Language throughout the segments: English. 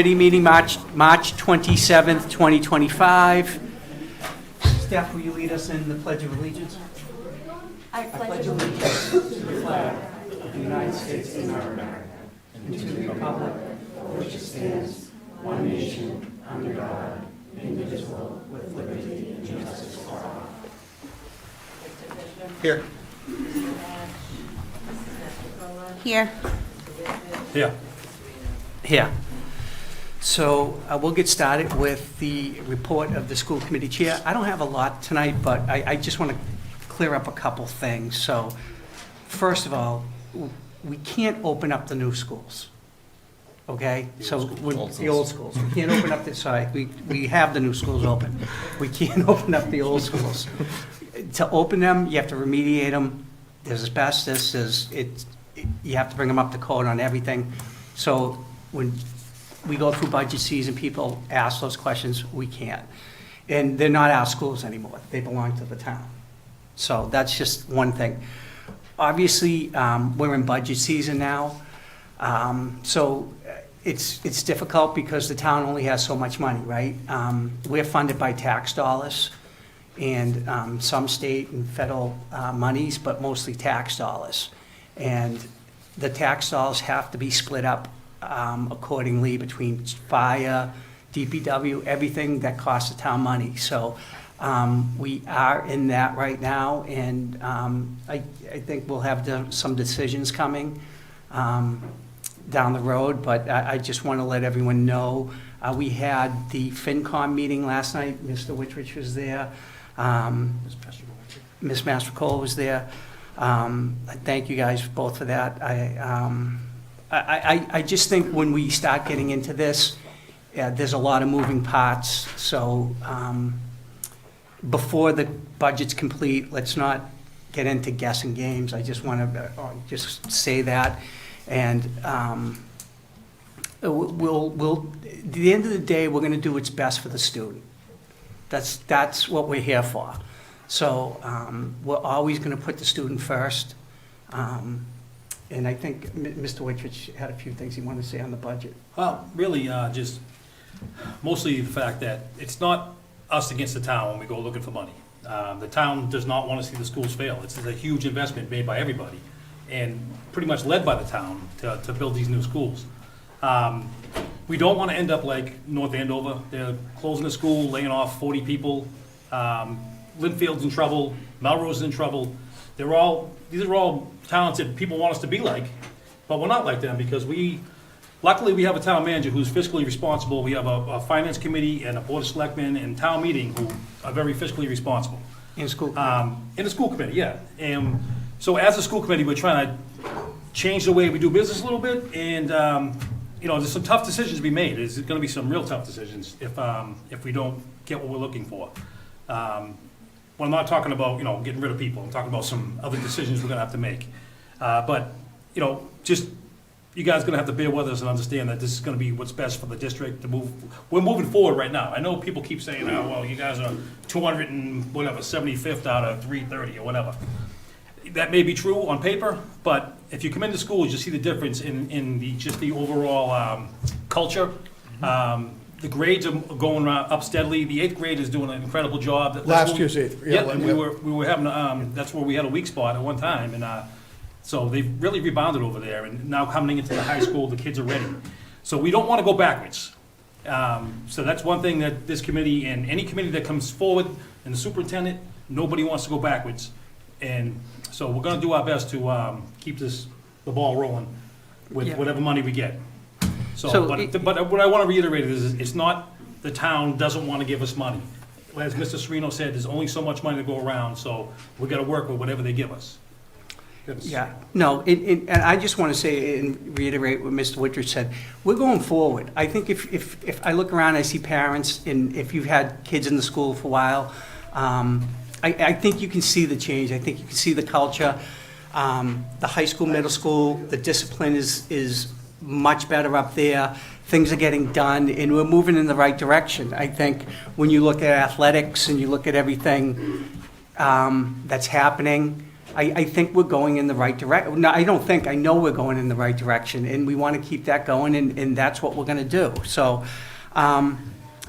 Committee meeting, March 27th, 2025. Staff, will you lead us in the Pledge of Allegiance? I pledge allegiance to the flag of the United States of America and to the republic for which it stands, one nation, under God, indivisible, with liberty and justice for all. Here. Here. Yeah. Here. So we'll get started with the report of the school committee chair. I don't have a lot tonight, but I just want to clear up a couple things. So first of all, we can't open up the new schools, okay? The old schools. We can't open up the, sorry, we have the new schools open. We can't open up the old schools. To open them, you have to remediate them. There's asbestos, you have to bring them up to code on everything. So when we go through budget season, people ask those questions, we can't. And they're not our schools anymore, they belong to the town. So that's just one thing. Obviously, we're in budget season now, so it's difficult because the town only has so much money, right? We're funded by tax dollars and some state and federal monies, but mostly tax dollars. And the tax dollars have to be split up accordingly between fire, DPW, everything that costs the town money. So we are in that right now, and I think we'll have some decisions coming down the road, but I just want to let everyone know. We had the FinCom meeting last night. Mr. Whitridge was there. Ms. Mastricola was there. I thank you guys both for that. I just think when we start getting into this, there's a lot of moving parts. So before the budget's complete, let's not get into guessing games. I just want to just say that. And we'll at the end of the day, we're going to do what's best for the student. That's what we're here for. So we're always going to put the student first. And I think Mr. Whitridge had a few things he wanted to say on the budget. Well, really, just mostly the fact that it's not us against the town when we go looking for money. The town does not want to see the schools fail. It's a huge investment made by everybody and pretty much led by the town to build these new schools. We don't want to end up like North Andover. They're closing the school, laying off 40 people. Linfield's in trouble. Melrose is in trouble. These are all talented people want us to be like, but we're not like them because luckily we have a town manager who's fiscally responsible. We have a finance committee and a board of selectmen and town meeting who are very fiscally responsible. In school committee. In the school committee, yeah. And so as a school committee, we're trying to change the way we do business a little bit, and there's some tough decisions to be made. There's going to be some real tough decisions if we don't get what we're looking for. Well, I'm not talking about, getting rid of people. I'm talking about some other decisions we're going to have to make. But just you guys are going to have to bear with us and understand that this is going to be what's best for the district to move. We're moving forward right now. I know people keep saying, oh, well, you guys are 275th out of 330 or whatever. That may be true on paper, but if you come into schools, you see the difference in the overall culture. The grades are going up steadily. The 8th grade is doing an incredible job. Last year's 8th. Yeah, and we were having, that's where we had a weak spot at one time. And so they've really rebounded over there. And now coming into the high school, the kids are ready. So we don't want to go backwards. So that's one thing that this committee and any committee that comes forward, and the superintendent, nobody wants to go backwards. And so we're going to do our best to keep the ball rolling with whatever money we get. But what I want to reiterate is it's not the town doesn't want to give us money. As Mr. Serino said, there's only so much money to go around, so we got to work with whatever they give us. Yeah, no, and I just want to say and reiterate what Mr. Whitridge said. We're going forward. I think if I look around, I see parents, and if you've had kids in the school for a while, I think you can see the change. I think you can see the culture. The high school, middle school, the discipline is much better up there. Things are getting done, and we're moving in the right direction. I think when you look at athletics and you look at everything that's happening, I think we're going in the right direction. No, I don't think, I know we're going in the right direction, and we want to keep that going, and that's what we're going to do. So, and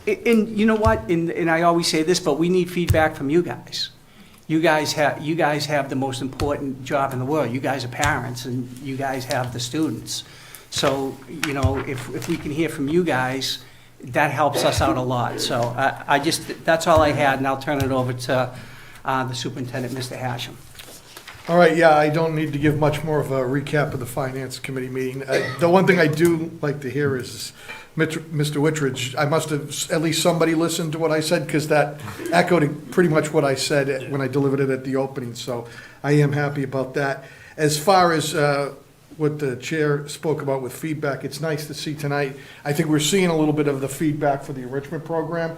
you know what, and I always say this, but we need feedback from you guys. You guys have the most important job in the world. You guys are parents, and you guys have the students. So, you know, if we can hear from you guys, that helps us out a lot. So I just, that's all I had, and I'll turn it over to the superintendent, Mr. Hashem. All right, yeah, I don't need to give much more of a recap of the Finance Committee meeting. The one thing I do like to hear is Mr. Wittridge. I must have, at least somebody listened to what I said, because that echoed pretty much what I said when I delivered it at the opening, so I am happy about that. As far as what the chair spoke about with feedback, it's nice to see tonight. I think we're seeing a little bit of the feedback for the enrichment program.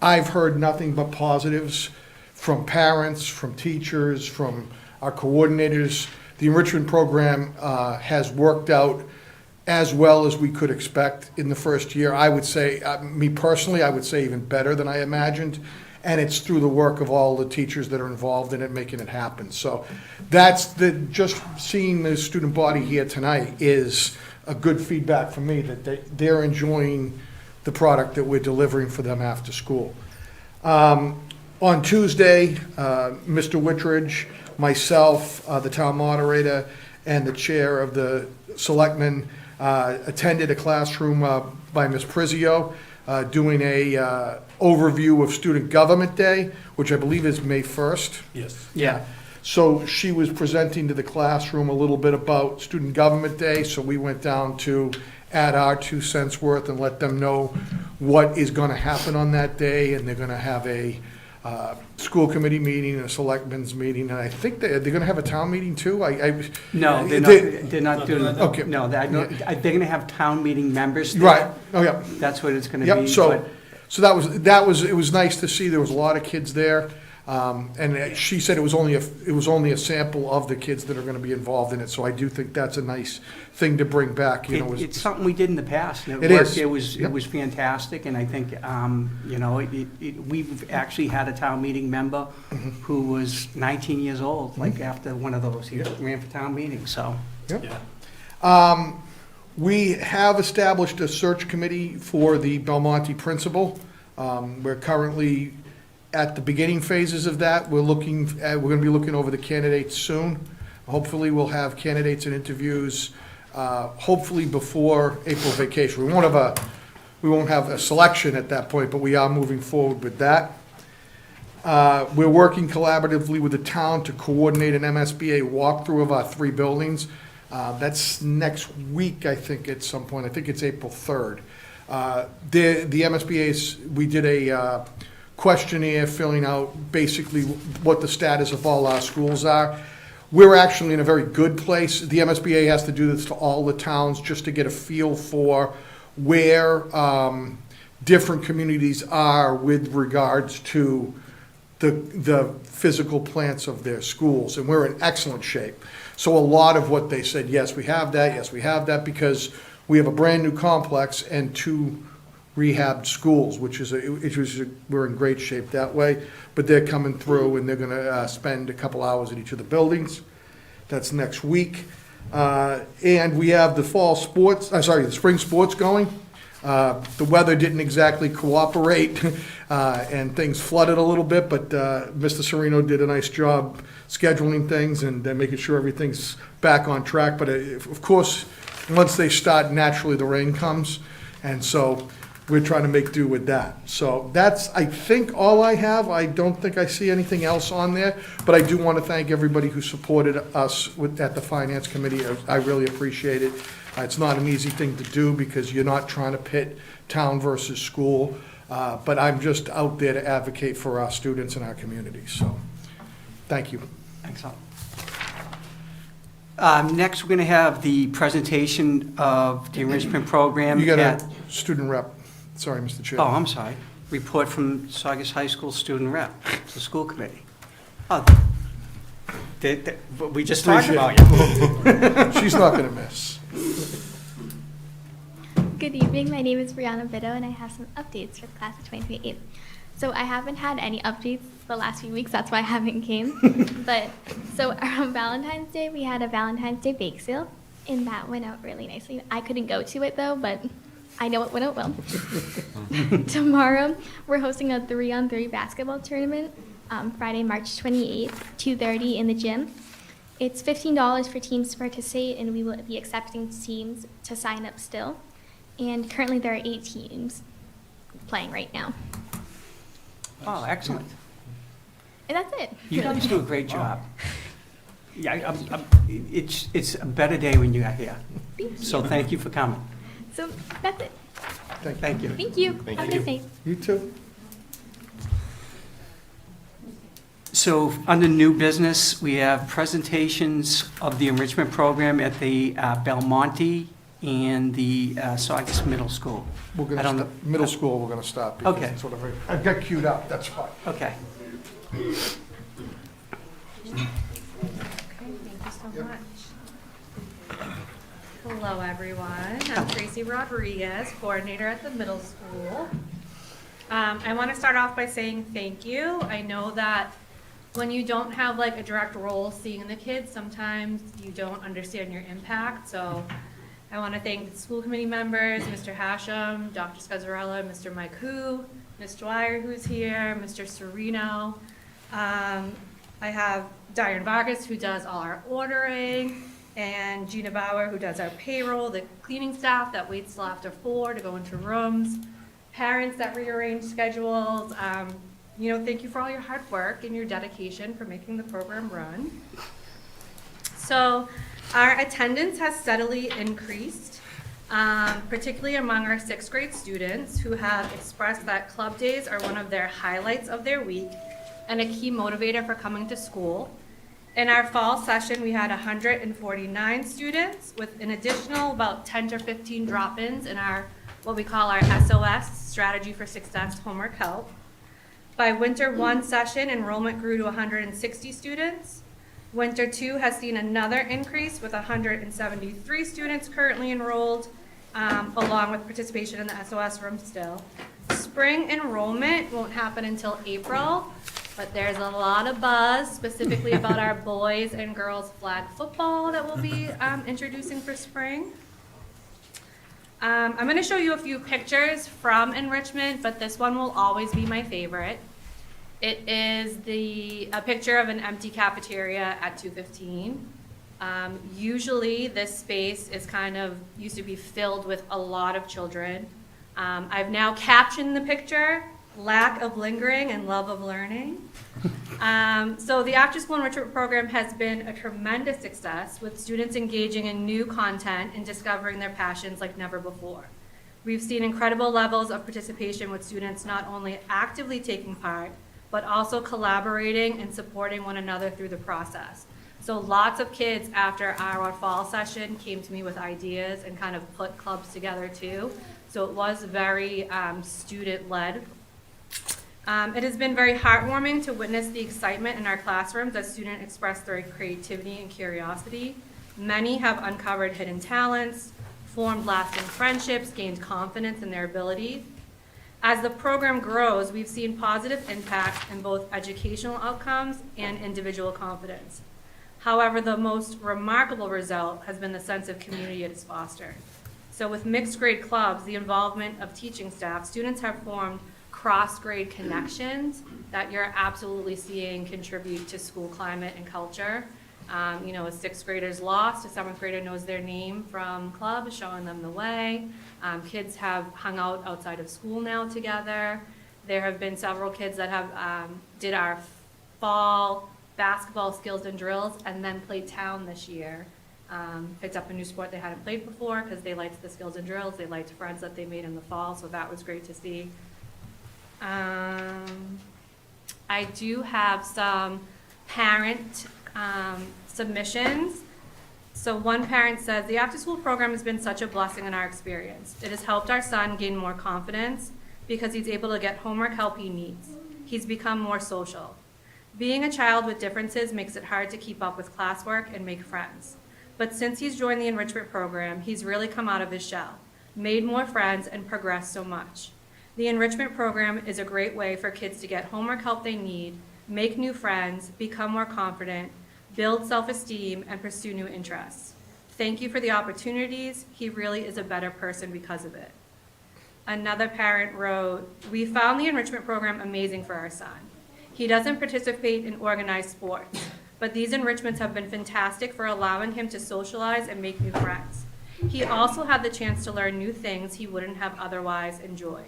I've heard nothing but positives from parents, from teachers, from our coordinators. The enrichment program has worked out as well as we could expect in the first year. I would say, me personally, I would say even better than I imagined. And it's through the work of all the teachers that are involved in it, making it happen. So that's just seeing the student body here tonight is a good feedback for me that they're enjoying the product that we're delivering for them after school. On Tuesday, Mr. Wittridge, myself, the town moderator, and the chair of the selectmen attended a classroom by Ms. Prizio doing a overview of Student Government Day, which I believe is May 1st. Yes. Yeah. So she was presenting to the classroom a little bit about Student Government Day, so we went down to add our 2 cents worth and let them know what is going to happen on that day, and they're going to have a school committee meeting, a selectmen's meeting, and I think they're going to have a town meeting too. No, they're not doing, Okay. no, they're going to have town meeting members there. Right, oh, yeah. That's what it's going to Yep, be. so but- it was nice to see. There was a lot of kids there. And she said it was only a sample of the kids that are gonna be involved in it, so I do think that's a nice thing to bring back, you know. It's something we did in the past, and It it worked. is. It was fantastic, and I think, you know, we've actually had a town meeting member who was 19 years old, like after one of those, he ran for town meeting, so. Yeah. We have established a search committee for the Belmonte principal. We're currently at the beginning phases of that. We're gonna be looking over the candidates soon. Hopefully, we'll have candidates and interviews, hopefully before April vacation. We won't have a selection at that point, but we are moving forward with that. We're working collaboratively with the town to coordinate an MSBA walkthrough of our 3 buildings. That's next week, I think, at some point. I think it's April 3rd. The MSBA's, we did a questionnaire filling out basically what the status of all our schools are. We're actually in a very good place. The MSBA has to do this to all the towns just to get a feel for where different communities are with regards to the physical plants of their schools, and we're in excellent shape. So a lot of what they said, yes, we have that, because we have a brand-new complex and 2 rehabbed schools, we're in great shape that way. But they're coming through, and they're gonna spend a couple hours at each of the buildings. That's next week. And we have the the spring sports going. The weather didn't exactly cooperate, and things flooded a little bit, but Mr. Serino did a nice job scheduling things and making sure everything's back on track. But of course, once they start, naturally the rain comes, and so we're trying to make do with that. So that's, I think, all I have. I don't think I see anything else on there, but I do want to thank everybody who supported us at the Finance Committee. I really appreciate it. It's not an easy thing to do because you're not trying to pit town versus school, but I'm just out there to advocate for our students and our communities. So, thank you. Excellent. Next, we're going to have the presentation of the enrichment program. You got a student rep. Sorry, Mr. Chair. Oh, I'm sorry. Report from Saugus High School student rep, the school committee. Oh, we just talked about you. She's not going to miss. Good evening. My name is Brianna Bitto, and I have some updates for the class of 2028. So I haven't had any updates the last few weeks. That's why I haven't came. But so around Valentine's Day, we had a Valentine's Day bake sale, and that went out really nicely. I couldn't go to it though, but I know it went out well. Tomorrow, we're hosting a 3-on-3 basketball tournament. Friday, March 28th, 2:30 in the gym. It's $15 for teams to participate, and we will be accepting teams to sign up still. And currently, there are 8 teams playing right now. Oh, excellent. And that's it. You guys do a great job. Yeah, it's a better day when you are here. So thank you for coming. So that's it. Thank you. Thank you. Have a nice night. You too. So, under new business, we have presentations of the enrichment program at the Belmonte and the Saugus Middle School. We're I don't gonna, know. middle school, we're gonna stop. because Okay. it's sort of I've got queued up, that's why. Okay. Okay, thank you so much. Hello, everyone. I'm Tracy Rodriguez, coordinator at the middle school. I want to start off by saying thank you. I know that when you don't have like a direct role seeing the kids, sometimes you don't understand your impact. So I want to thank the school committee members, Mr. Hashem, Dr. Scazzarella, Mr. Mike Hu, Ms. Dwyer who's here, Mr. Sereno. I have Diane Vargas who does all our ordering, and Gina Bauer who does our payroll, the cleaning staff that waits till after 4 to go into rooms, parents that rearrange schedules. Thank you for all your hard work and your dedication for making the program run. So our attendance has steadily increased, particularly among our 6th grade students who have expressed that club days are one of their highlights of their week and a key motivator for coming to school. In our fall session, we had 149 students with an additional about 10 to 15 drop-ins in our, what we call our SOS, Strategy for Success Homework Help. By Winter 1 session, enrollment grew to 160 students. Winter 2 has seen another increase with 173 students currently enrolled, along with participation in the SOS room still. Spring enrollment won't happen until April, but there's a lot of buzz specifically about our boys and girls flag football that we'll be introducing for spring. I'm going to show you a few pictures from enrichment, but this one will always be my favorite. It is a picture of an empty cafeteria at 215. Usually this space is used to be filled with a lot of children. I've now captioned the picture, lack of lingering and love of learning. So the after school enrichment program has been a tremendous success with students engaging in new content and discovering their passions like never before. We've seen incredible levels of participation with students not only actively taking part, but also collaborating and supporting one another through the process. So lots of kids after our fall session came to me with ideas and kind of put clubs together too. So it was very student-led. It has been very heartwarming to witness the excitement in our classrooms as students express their creativity and curiosity. Many have uncovered hidden talents, formed lasting friendships, gained confidence in their abilities. As the program grows, we've seen positive impacts in both educational outcomes and individual confidence. However, the most remarkable result has been the sense of community it has fostered. So with mixed grade clubs, the involvement of teaching staff, students have formed cross-grade connections that you're absolutely seeing contribute to school climate and culture. A 6th grader's lost, a 7th grader knows their name from club, showing them the way. Kids have hung out outside of school now together. There have been several kids that have did our fall basketball skills and drills and then played town this year. Picked up a new sport they hadn't played before because they liked the skills and drills. They liked friends that they made in the fall, so that was great to see. I do have some parent submissions. So one parent says, the after-school program has been such a blessing in our experience. It has helped our son gain more confidence because he's able to get homework help he needs. He's become more social. Being a child with differences makes it hard to keep up with classwork and make friends. But since he's joined the enrichment program, he's really come out of his shell, made more friends, and progressed so much. The enrichment program is a great way for kids to get homework help they need, make new friends, become more confident, build self-esteem, and pursue new interests. Thank you for the opportunities. He really is a better person because of it. Another parent wrote, we found the enrichment program amazing for our son. He doesn't participate in organized sports, but these enrichments have been fantastic for allowing him to socialize and make new friends. He also had the chance to learn new things he wouldn't have otherwise enjoyed.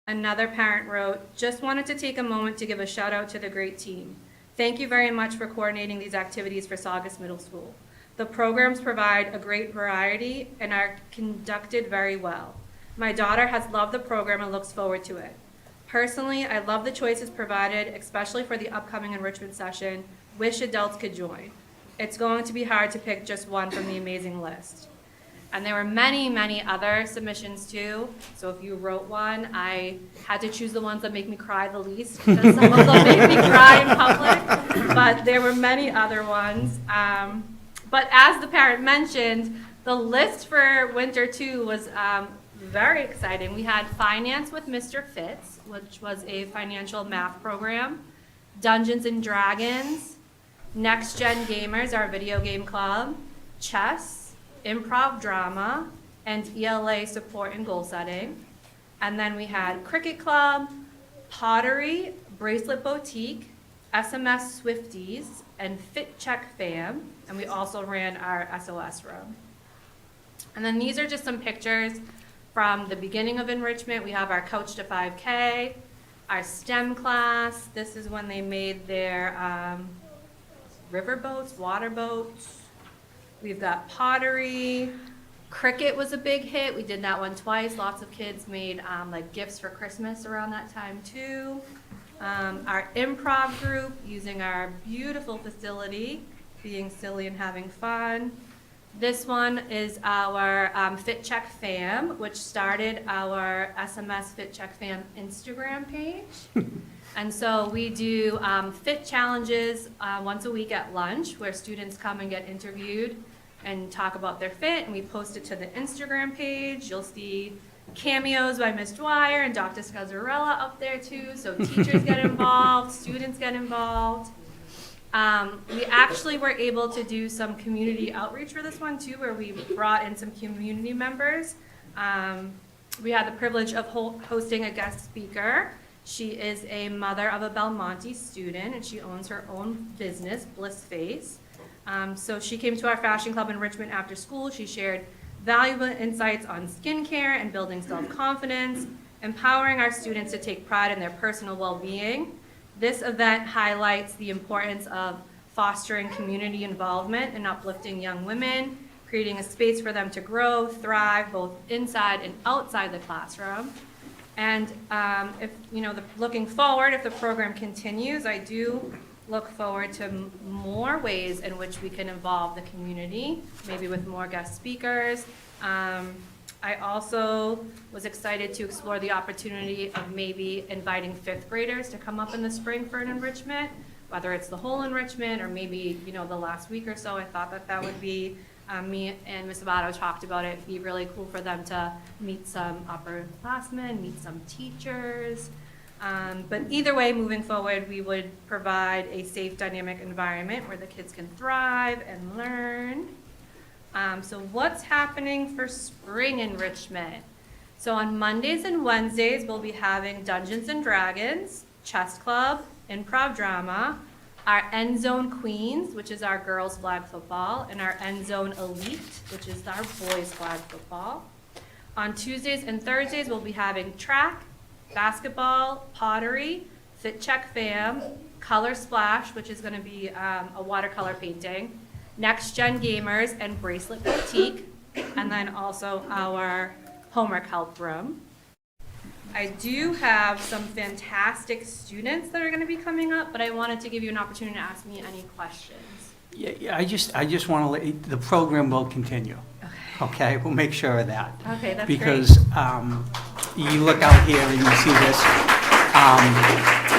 Another parent wrote, just wanted to take a moment to give a shout out to the great team. Thank you very much for coordinating these activities for Saugus Middle School. The programs provide a great variety and are conducted very well. My daughter has loved the program and looks forward to it. Personally, I love the choices provided, especially for the upcoming enrichment session. Wish adults could join. It's going to be hard to pick just one from the amazing list. And there were many, many other submissions too. So if you wrote one, I had to choose the ones that make me cry the least, because some of them make me cry in public. But there were many other ones. But as the parent mentioned, the list for winter two was very exciting. We had Finance with Mr. Fitz, which was a financial math program, Dungeons and Dragons, Next Gen Gamers, our video game club, chess, improv drama, and ELA support and goal setting. And then we had cricket club, pottery, bracelet boutique, SMS Swifties, and Fit Check Fam. And we also ran our SOS room. And then these are just some pictures from the beginning of enrichment. We have our Coach to 5K, our STEM class. This is when they made their river boats, water boats. We've got pottery. Cricket was a big hit. We did that one twice. Lots of kids made like gifts for Christmas around that time too. Our improv group, using our beautiful facility, being silly and having fun. This one is our Fit Check Fam, which started our SMS Fit Check Fam Instagram page. And so we do fit challenges once a week at lunch, where students come and get interviewed and talk about their fit, and we post it to the Instagram page. You'll see cameos by Ms. Dwyer and Dr. Scazzarella up there too, so teachers get involved, students get involved. We actually were able to do some community outreach for this one too, where we brought in some community members. We had the privilege of hosting a guest speaker. She is a mother of a Belmonte student, and she owns her own business, Bliss Face. So she came to our fashion club enrichment after school. She shared valuable insights on skincare and building self-confidence, empowering our students to take pride in their personal well-being. This event highlights the importance of fostering community involvement and uplifting young women, creating a space for them to grow, thrive, both inside and outside the classroom. And if, looking forward, if the program continues, I do look forward to more ways in which we can involve the community, maybe with more guest speakers. I also was excited to explore the opportunity of maybe inviting fifth graders to come up in the spring for an enrichment, whether it's the whole enrichment or maybe, the last week or so. I thought that would be, me and Ms. Abato talked about it, it'd be really cool for them to meet some upperclassmen, meet some teachers. But either way, moving forward, we would provide a safe, dynamic environment where the kids can thrive and learn. So what's happening for spring enrichment? So on Mondays and Wednesdays, we'll be having Dungeons and Dragons, Chess Club, Improv Drama, our End Zone Queens, which is our girls flag football, and our End Zone Elite, which is our boys flag football. On Tuesdays and Thursdays, we'll be having track, basketball, pottery, Fit Check Fam, Color Splash, which is going to be a watercolor painting, Next Gen Gamers, and Bracelet Boutique, and then also our homework help room. I do have some fantastic students that are going to be coming up, but I wanted to give you an opportunity to ask me any questions. Yeah, I just want to let you, the program will continue. Okay, we'll make sure of that. Okay, that's because you look out here and you see this.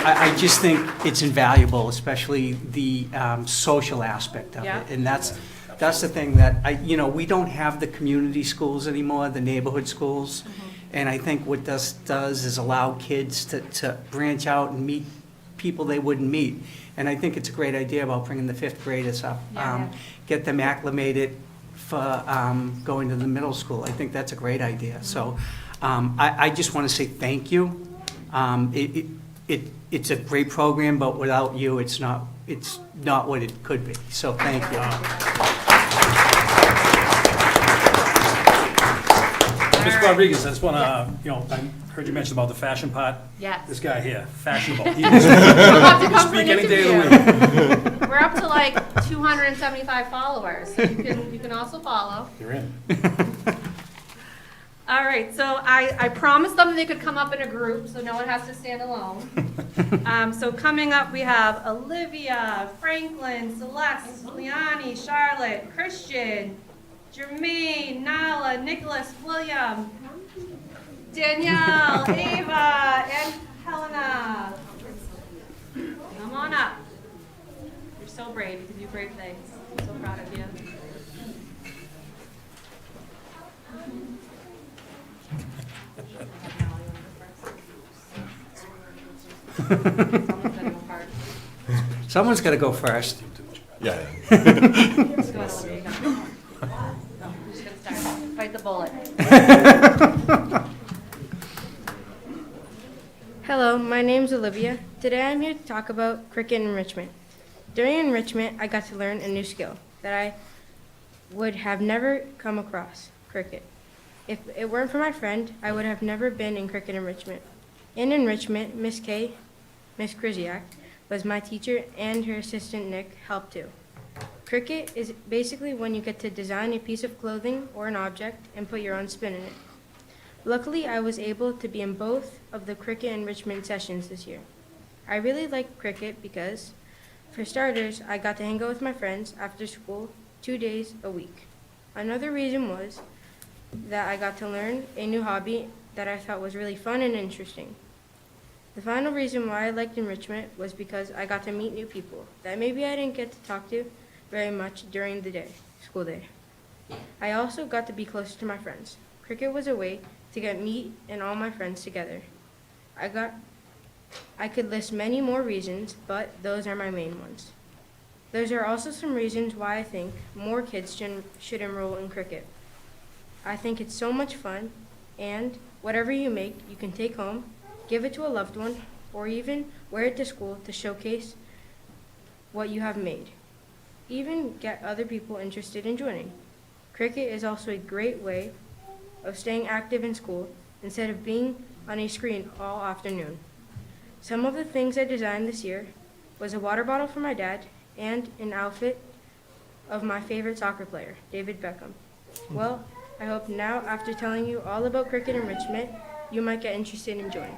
I just think it's invaluable, especially the social aspect of Yeah. it, and that's the thing that we don't have the community schools anymore, the neighborhood schools, And I think what this does is allow kids to branch out and meet people they wouldn't meet. And I think it's a great idea about bringing the fifth graders up. Yeah. Get them acclimated for going to the middle school. I think that's a great idea. So I just want to say thank you. It's a great program, but without you, it's not what it could be. So thank you. Ms. Rodriguez, I just want to, I heard you mention about the fashion part. Yes. This guy here, fashionable. He You'll have to come for speak an any day of interview. the week. We're up to like 275 followers, so you can also follow. You're in. All right, so I promised them they could come up in a group, so no one has to stand alone. So coming up, we have Olivia, Franklin, Celeste, Leonie, Charlotte, Christian, Jermaine, Nala, Nicholas, William, Danielle, Ava, and Helena. Come on up. You're so brave. You can do brave things. I'm so proud of you. Someone's got to go first. Yeah. Let's go ahead, Olivia, you go. I'm just gonna start. Fight the bullet. Hello, my name's Olivia. Today I'm here to talk about cricket enrichment. During enrichment, I got to learn a new skill that I would have never come across, cricket. If it weren't for my friend, I would have never been in cricket enrichment. In enrichment, Miss Krzyzak, was my teacher, and her assistant Nick helped too. Cricket is basically when you get to design a piece of clothing or an object and put your own spin in it. Luckily, I was able to be in both of the cricket enrichment sessions this year. I really like cricket because, for starters, I got to hang out with my friends after school 2 days a week. Another reason was that I got to learn a new hobby that I thought was really fun and interesting. The final reason why I liked enrichment was because I got to meet new people that maybe I didn't get to talk to very much during the school day. I also got to be closer to my friends. Cricket was a way to get me and all my friends together. I could list many more reasons, but those are my main ones. Those are also some reasons why I think more kids should enroll in cricket. I think it's so much fun, and whatever you make, you can take home, give it to a loved one, or even wear it to school to showcase what you have made. Even get other people interested in joining. Cricket is also a great way of staying active in school instead of being on a screen all afternoon. Some of the things I designed this year was a water bottle for my dad and an outfit of my favorite soccer player, David Beckham. Well, I hope now, after telling you all about cricket enrichment, you might get interested in joining.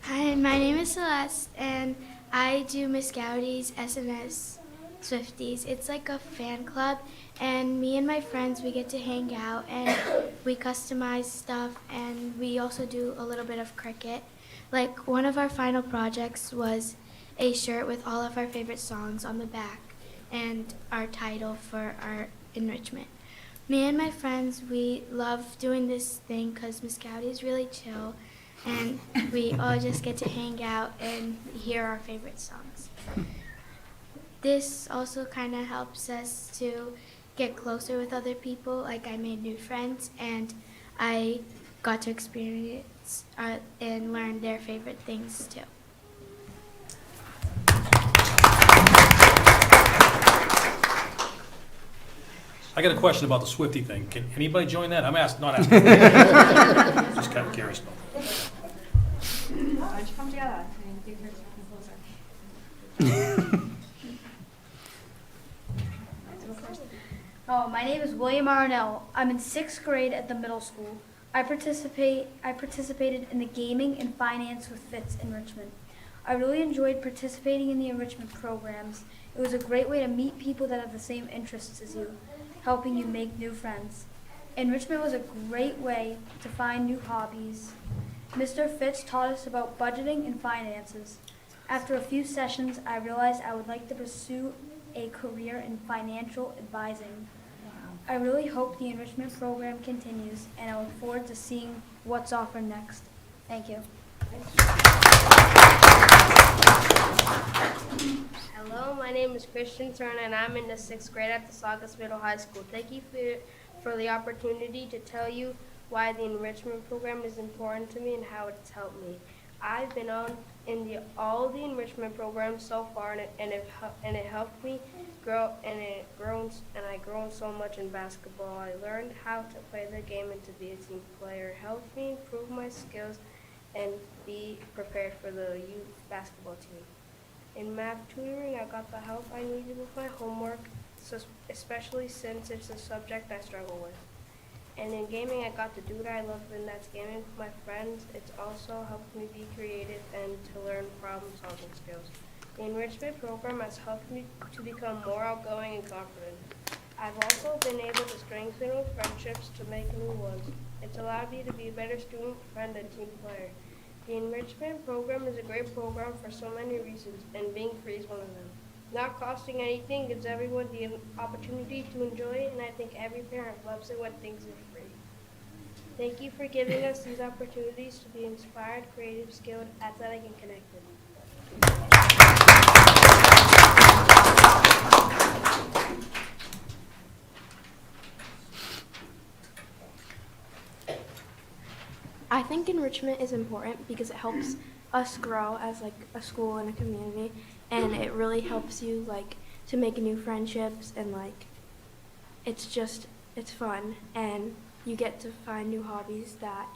Hi, my name is Celeste, and I do Miss Gowdy's SNS Swifties. It's like a fan club, and me and my friends, we get to hang out, and we customize stuff, and we also do a little bit of cricket. Like, one of our final projects was a shirt with all of our favorite songs on the back and our title for our enrichment. Me and my friends, we love doing this thing because Miss Gowdy is really chill, and we all just get to hang out and hear our favorite songs. This also kind of helps us to get closer with other people. Like, I made new friends, and I got to experience and learn their favorite things too. I got a question about the Swiftie thing. Can anybody join that? I'm not asking. Just kind of curious about it. Why don't you come together? And get closer. Oh, my name is William Arnell. I'm in 6th grade at the middle school. I participated in the gaming and finance with Fitz enrichment. I really enjoyed participating in the enrichment programs. It was a great way to meet people that have the same interests as you, helping you make new friends. Enrichment was a great way to find new hobbies Mr. Fitz taught us about budgeting and finances. After a few sessions, I realized I would like to pursue a career in financial advising. I really hope the enrichment program continues, and I look forward to seeing what's offered next. Thank you. Hello, my name is Christian Turner, and I'm in the 6th grade at the Saugus Middle High School. Thank you for the opportunity to tell you why the enrichment program is important to me and how it's helped me. I've been in all the enrichment programs so far, and it helped me grow, and I grown so much in basketball. I learned how to play the game and to be a team player. It helped me improve my skills and be prepared for the youth basketball team. In math tutoring, I got the help I needed with my homework, especially since it's a subject I struggle with. And in gaming, I got to do what I love, and that's gaming with my friends. It's also helped me be creative and to learn problem-solving skills. The enrichment program has helped me to become more outgoing and confident. I've also been able to strengthen friendships to make new ones. It's allowed me to be a better student, friend, and team player. The enrichment program is a great program for so many reasons, and being free is one of them. Not costing anything gives everyone the opportunity to enjoy it, and I think every parent loves it when things are free. Thank you for giving us these opportunities to be inspired, creative, skilled, athletic, and connected. I think enrichment is important because it helps us grow as like a school and a community, and it really helps you like to make new friendships, and like it's fun, and you get to find new hobbies that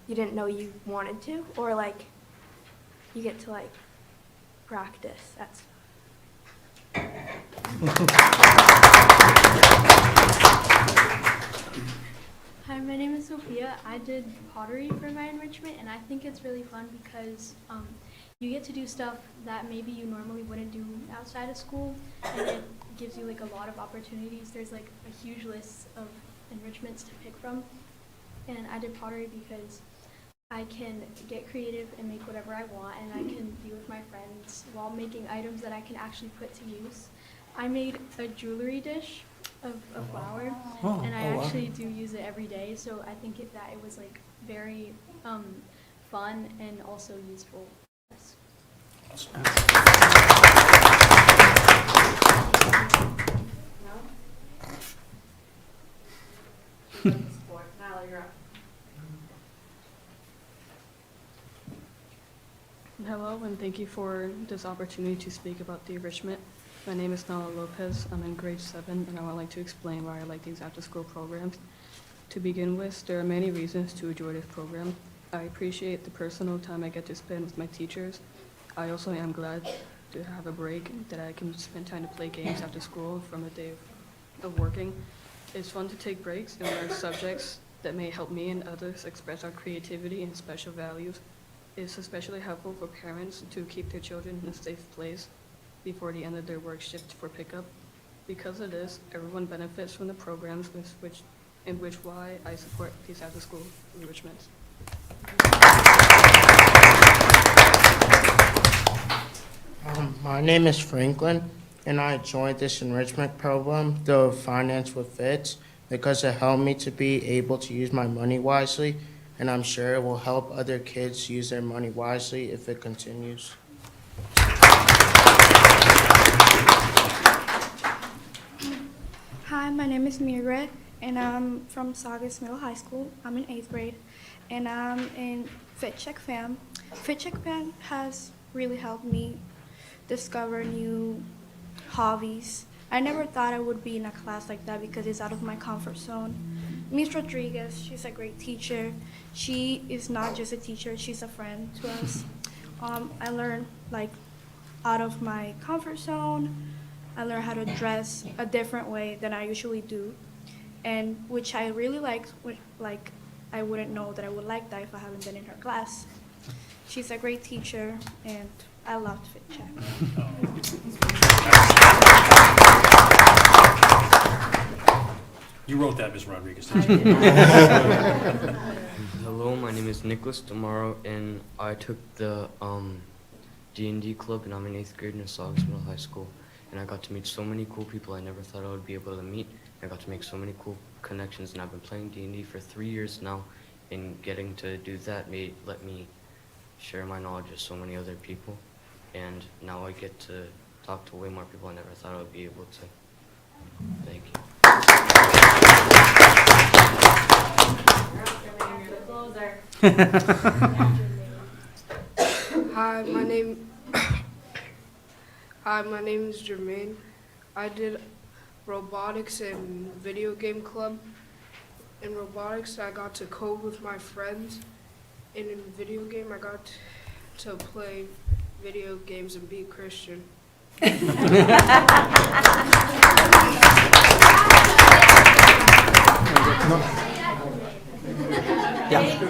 you didn't know you wanted to, or like you get to like practice that stuff. Hi, my name is Sophia. I did pottery for my enrichment, and I think it's really fun because you get to do stuff that maybe you normally wouldn't do outside of school, and it gives you like a lot of opportunities. There's like a huge list of enrichments to pick from, and I did pottery because I can get creative and make whatever I want, and I can be with my friends while making items that I can actually put to use. I made a jewelry dish of flour, and I actually do use it every day, so I think that it was like very fun and also useful. Yes. Hello, and thank you for this opportunity to speak about the enrichment. My name is Nala Lopez. I'm in grade 7, and I would like to explain why I like these after-school programs. To begin with, there are many reasons to enjoy this program. I appreciate the personal time I get to spend with my teachers. I also am glad to have a break that I can spend time to play games after school from a day of working. It's fun to take breaks and learn subjects that may help me and others express our creativity and special values. It's especially helpful for parents to keep their children in a safe place before the end of their work shift for pickup. Because of this, everyone benefits from the programs in which why I support these after-school enrichments. My name is Franklin, and I joined this enrichment program, the Finance with Fitz, because it helped me to be able to use my money wisely, and I'm sure it will help other kids use their money wisely if it continues. Hi, my name is Mira, and I'm from Saugus Middle High School. I'm in 8th grade, and I'm in Fit Check Fam. Fit Check Fam has really helped me discover new hobbies. I never thought I would be in a class like that because it's out of my comfort zone. Ms. Rodriguez, she's a great teacher. She is not just a teacher, she's a friend to us. I learned like out of my comfort zone. I learned how to dress a different way than I usually do, and which I really liked. Like I wouldn't know that I would like that if I haven't been in her class. She's a great teacher, and I loved Fit Check. You wrote that, Ms. Rodriguez. Hello, my name is Nicholas Demaro, and I took the D&D club, and I'm in 8th grade in Saugus Middle High School. And I got to meet so many cool people I never thought I would be able to meet. I got to make so many cool connections, and I've been playing D&D for 3 years now, and getting to do that let me share my knowledge with so many other people. And now I get to talk to way more people I never thought I would be able to. Thank you. Hi, my name is Jermaine. I did robotics and video game club. In robotics, I got to code with my friends, and in video game, I got to play video games and be Christian. Thank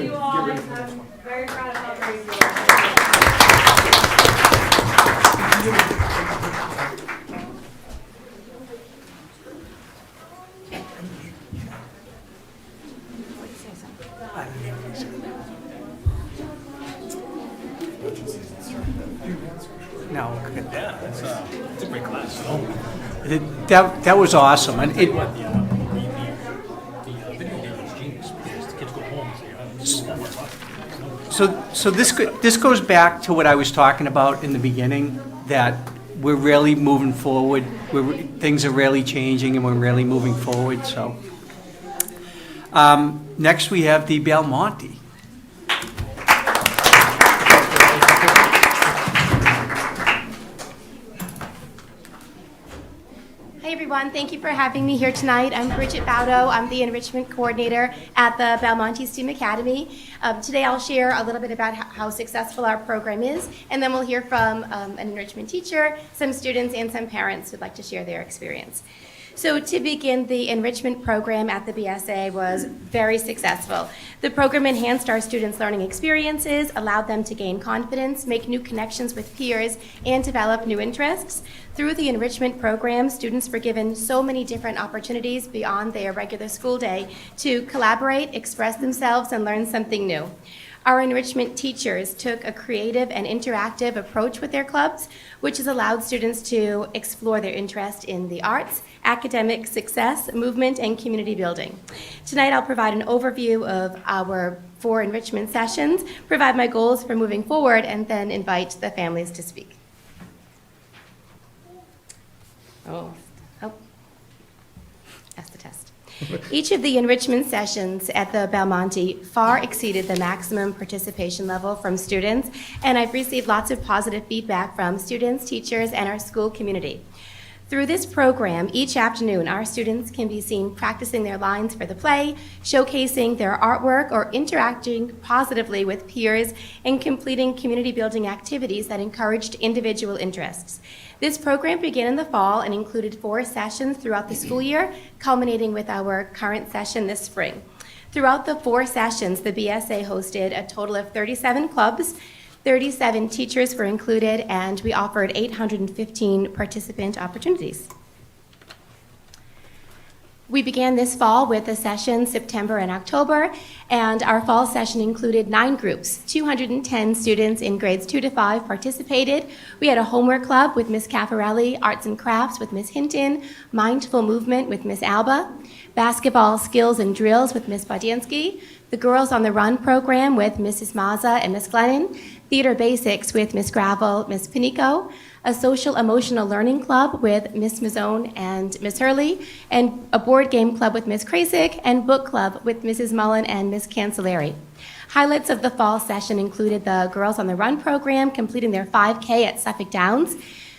you all. I'm very proud of how brave you No, Yeah, it's a great class. that was awesome, and it, The video game is genius, because the kids go home and say, this is what so this goes back to what I was talking about in the beginning, that we're really moving forward, things are really changing, and we're really moving forward, so. Next, we have the Belmonte. Hi everyone, thank you for having me here tonight. I'm Bridget Baudo. I'm the enrichment coordinator at the Belmonte STEAM Academy. Today I'll share a little bit about how successful our program is, and then we'll hear from an enrichment teacher, some students, and some parents who'd like to share their experience. So to begin, the enrichment program at the BSA was very successful. The program enhanced our students' learning experiences, allowed them to gain confidence, make new connections with peers, and develop new interests. Through the enrichment program, students were given so many different opportunities beyond their regular school day to collaborate, express themselves, and learn something new. Our enrichment teachers took a creative and interactive approach with their clubs, which has allowed students to explore their interest in the arts, academic success, movement, and community building. Tonight I'll provide an overview of our 4 enrichment sessions, provide my goals for moving forward, and then invite the families to speak. That's the test. Each of the enrichment sessions at the Belmonte far exceeded the maximum participation level from students, and I've received lots of positive feedback from students, teachers, and our school community. Through this program, each afternoon, our students can be seen practicing their lines for the play, showcasing their artwork, or interacting positively with peers and completing community-building activities that encouraged individual interests. This program began in the fall and included 4 sessions throughout the school year, culminating with our current session this spring. Throughout the 4 sessions, the BSA hosted a total of 37 clubs, 37 teachers were included, and we offered 815 participant opportunities. We began this fall with a session September and October, and our fall session included 9 groups. 210 students in grades 2 to 5 participated. We had a homework club with Miss Caffarelli, arts and crafts with Miss Hinton, mindful movement with Miss Alba, basketball skills and drills with Miss Bodiansky, the Girls on the Run program with Mrs. Maza and Miss Glennon, theater basics with Miss Gravel, Miss Panico, a social emotional learning club with Miss Mazzone and Miss Hurley, and a board game club with Miss Krasik, and book club with Mrs. Mullen and Miss Cancelleri. Highlights of the fall session included the Girls on the Run program completing their 5K at Suffolk Downs,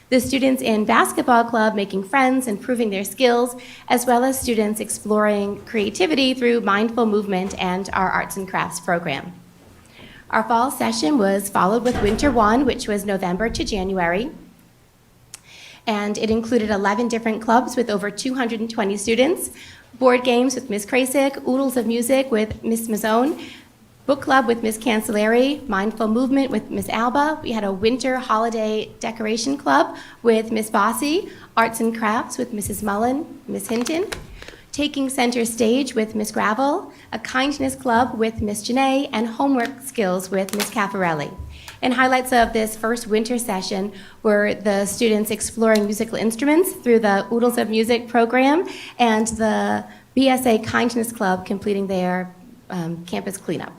the students in basketball club making friends and proving their skills, as well as students exploring creativity through mindful movement and our arts and crafts program. Our fall session was followed with Winter 1, which was November to January, and it included 11 different clubs with over 220 students, board games with Miss Krasik, oodles of music with Miss Mazzone, book club with Miss Cancelleri, mindful movement with Miss Alba. We had a winter holiday decoration club with Miss Bossy, arts and crafts with Mrs. Mullen, Miss Hinton, Taking Center Stage with Miss Gravel, a Kindness Club with Miss Janae, and Homework Skills with Miss Caffarelli. And highlights of this first winter session were the students exploring musical instruments through the Oodles of Music program and the BSA Kindness Club completing their campus cleanup.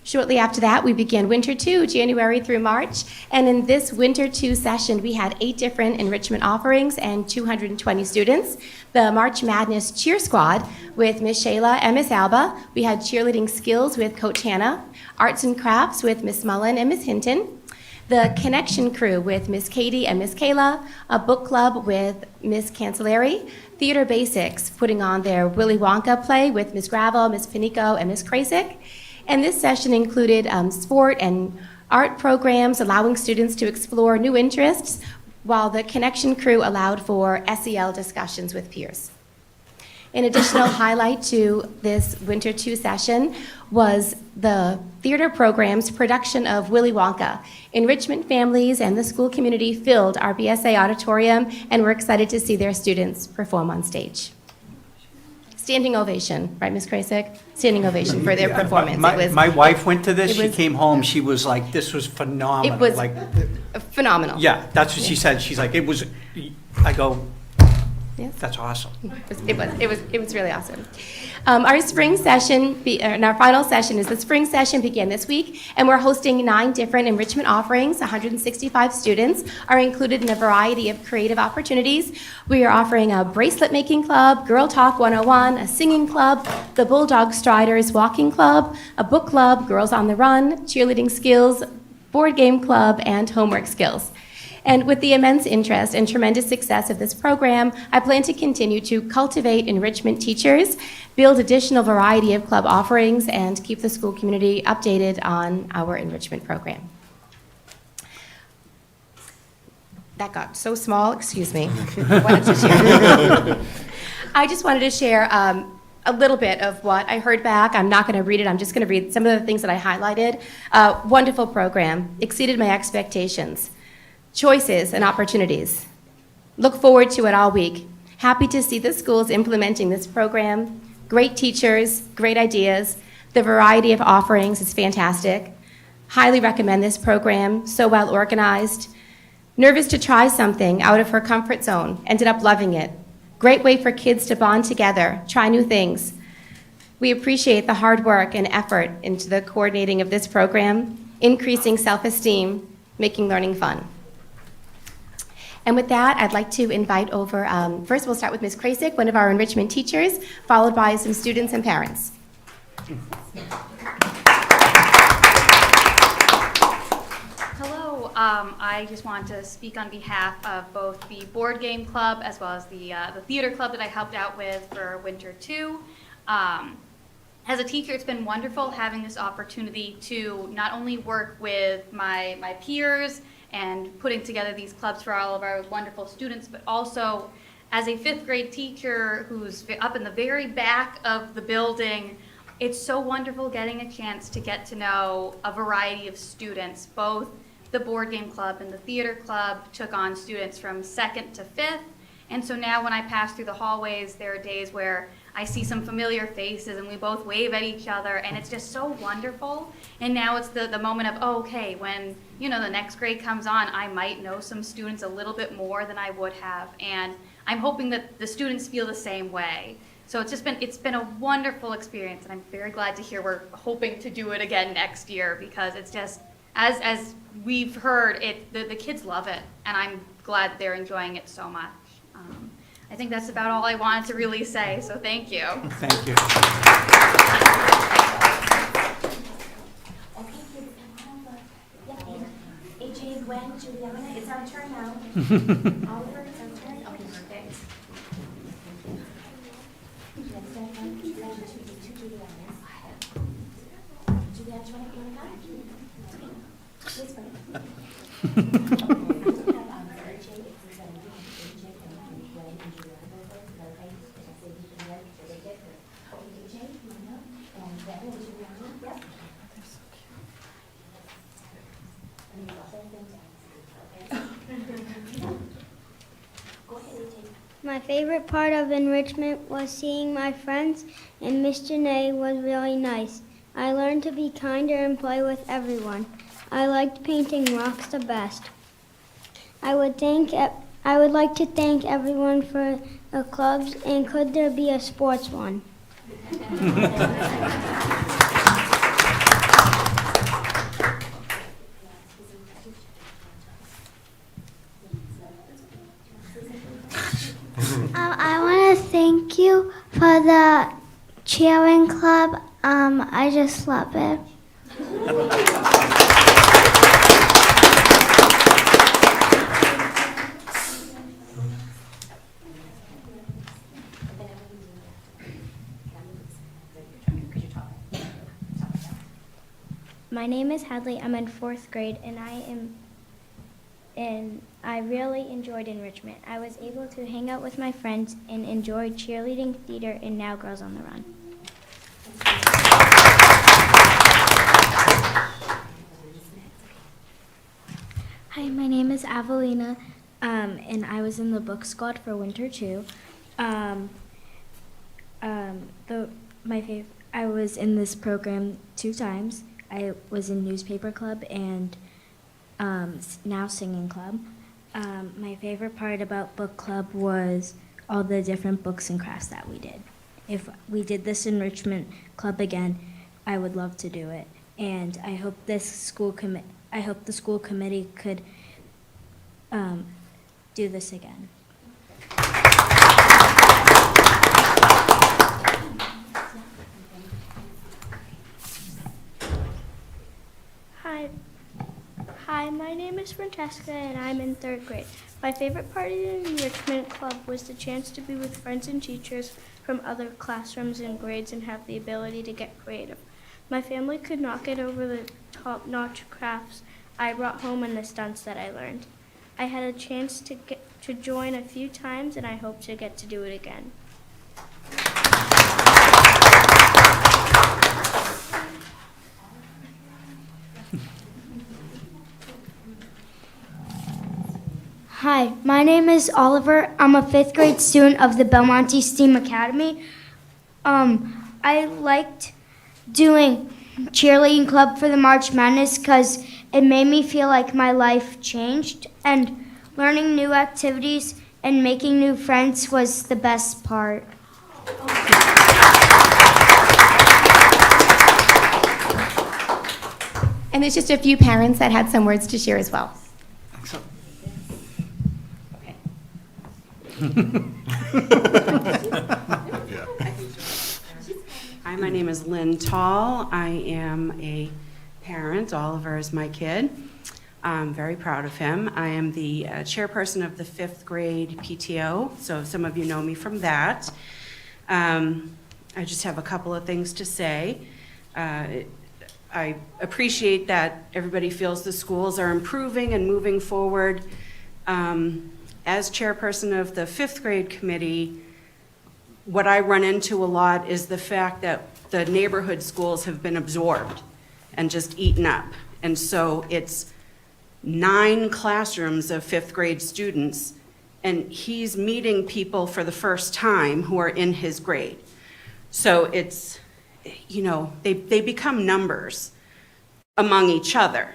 Shortly after that, we began Winter 2, January through March, and in this Winter 2 session, we had 8 different enrichment offerings and 220 students. The March Madness Cheer Squad with Miss Shayla and Miss Alba. We had cheerleading skills with Coach Hannah, arts and crafts with Miss Mullen and Miss Hinton, the Connection Crew with Miss Katie and Miss Kayla, a book club with Miss Cancelleri, Theater Basics putting on their Willy Wonka play with Miss Gravel, Miss Panico, and Miss Krasik. And this session included sport and art programs, allowing students to explore new interests, while the Connection Crew allowed for SEL discussions with peers. An additional highlight to this Winter 2 session was the theater program's production of Willy Wonka. Enrichment families and the school community filled our BSA auditorium, and we're excited to see their students perform on stage. Standing ovation, right, Ms. Krasik? Standing ovation for their performance. My wife went to this, she was- came home, she was like, this was phenomenal. It was Like, phenomenal. yeah, that's what she said, she's like, it was, I go, Yes. that's awesome. It was really awesome. Our spring session, and our final session is the spring session began this week, and we're hosting 9 different enrichment offerings. 165 students are included in a variety of creative opportunities. We are offering a bracelet making club, Girl Talk 101, a singing club, the Bulldog Striders Walking Club, a book club, Girls on the Run, cheerleading skills, board game club, and homework skills. And with the immense interest and tremendous success of this program, I plan to continue to cultivate enrichment teachers, build additional variety of club offerings, and keep the school community updated on our enrichment program. That got so small, excuse me. I just wanted to share a little bit of what I heard back. I'm not going to read it. I'm just going to read some of the things that I highlighted. Wonderful program, exceeded my expectations. Choices and opportunities. Look forward to it all week. Happy to see the schools implementing this program. Great teachers, great ideas. The variety of offerings is fantastic. Highly recommend this program, so well organized. Nervous to try something out of her comfort zone, ended up loving it. Great way for kids to bond together, try new things. We appreciate the hard work and effort into the coordinating of this program, increasing self-esteem, making learning fun. And with that, I'd like to invite over, first we'll start with Ms. Krasik, one of our enrichment teachers, followed by some students and parents. Hello, I just want to speak on behalf of both the board game club as well as the theater club that I helped out with for Winter 2. As a teacher, it's been wonderful having this opportunity to not only work with my peers and putting together these clubs for all of our wonderful students, but also as a 5th grade teacher who's up in the very back of the building, it's so wonderful getting a chance to get to know a variety of students. Both the board game club and the theater club took on students from 2nd to 5th, and so now when I pass through the hallways, there are days where I see some familiar faces and we both wave at each other, and it's just so wonderful. And now it's the moment of, oh, okay, when the next grade comes on, I might know some students a little bit more than I would have, and I'm hoping that the students feel the same way. So it's been a wonderful experience, and I'm very glad to hear we're hoping to do it again next year, because it's just, as we've heard, the kids love it, and I'm glad they're enjoying it so much. I think that's about all I wanted to really say, so thank you. Thank you. AJ, Gwen, Juliana, it's our turn now. Oliver, it's our turn. Okay, perfect. Juliana, do you want to go? Please, Go ahead, AJ. My favorite part of enrichment was seeing my friends, and Miss Janae was really nice. I learned to be kinder and play with everyone. I liked painting rocks the best. I would like to thank everyone for the clubs, and could there be a sports one? I want to thank you for the cheering club. I just love it. My name is Hadley. I'm in 4th grade, and I really enjoyed enrichment. I was able to hang out with my friends and enjoy cheerleading, theater, and Now Girls on the Run. Hi, my name is Avelina, and I was in the book squad for Winter 2. I was in this program 2 times. I was in newspaper club and now singing club. My favorite part about book club was all the different books and crafts that we did. If we did this enrichment club again, I would love to do it. And I hope the school committee could do this again. Hi, my name is Francesca, and I'm in 3rd grade. My favorite part of the enrichment club was the chance to be with friends and teachers from other classrooms and grades and have the ability to get creative. My family could not get over the top-notch crafts I brought home and the stunts that I learned. I had a chance to join a few times, and I hope to get to do it again. Hi, my name is Oliver. I'm a 5th grade student of the Belmonte STEAM Academy. I liked doing cheerleading club for the March Madness because it made me feel like my life changed, and learning new activities and making new friends was the best part. And there's just a few parents that had some words to share as well. Excellent. Hi, my name is Lynn Tall. I am a parent. Oliver is my kid. I'm very proud of him. I am the chairperson of the 5th grade PTO, so some of you know me from that. I just have a couple of things to say. I appreciate that everybody feels the schools are improving and moving forward. As chairperson of the 5th grade committee, what I run into a lot is the fact that the neighborhood schools have been absorbed and just eaten up. And so it's 9 classrooms of 5th grade students, and he's meeting people for the first time who are in his grade. So it's, you know, they become numbers among each other,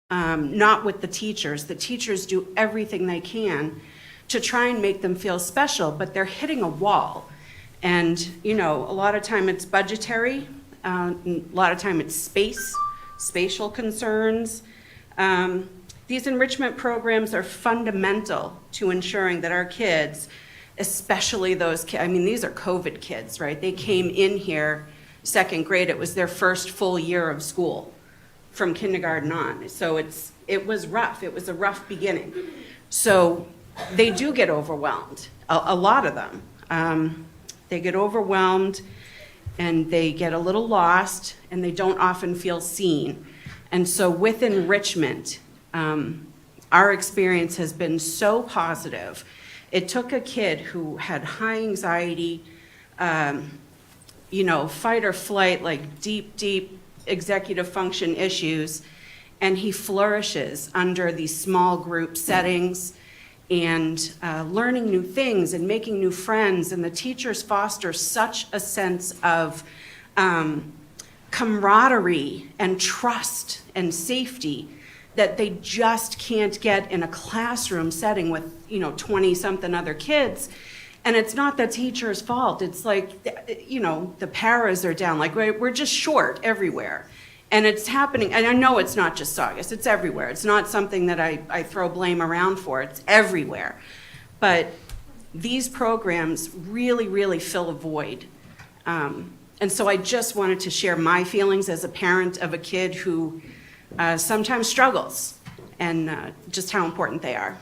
not with the teachers. The teachers do everything they can to try and make them feel special, but they're hitting a wall. And, you know, a lot of time it's budgetary, a lot of time it's spatial concerns. These enrichment programs are fundamental to ensuring that our kids, especially those kids, I mean, these are COVID kids, right? They came in here 2nd grade, it was their first full year of school from kindergarten on. So it was rough, it was a rough beginning. So they do get overwhelmed, a lot of them. They get overwhelmed and they get a little lost and they don't often feel seen. And so with enrichment, our experience has been so positive. It took a kid who had high anxiety, you know, fight or flight, like deep executive function issues, and he flourishes under these small group settings. and learning new things and making new friends. And the teachers foster such a sense of camaraderie and trust and safety that they just can't get in a classroom setting with, 20-something other kids. And it's not the teacher's fault. It's like, the paras are down. Like, we're just short everywhere. And it's happening, and I know it's not just Saugus, it's everywhere. It's not something that I throw blame around for, it's everywhere. But these programs really, really fill a void. And so I just wanted to share my feelings as a parent of a kid who sometimes struggles, and just how important they are.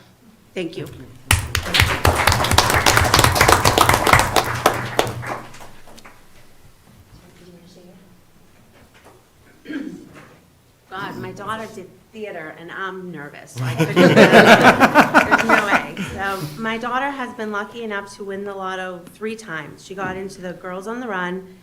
Thank you. God, my daughter did theater, and I'm nervous. I couldn't, there's no way. So my daughter has been lucky enough to win the lotto 3 times. She got into the Girls on the Run,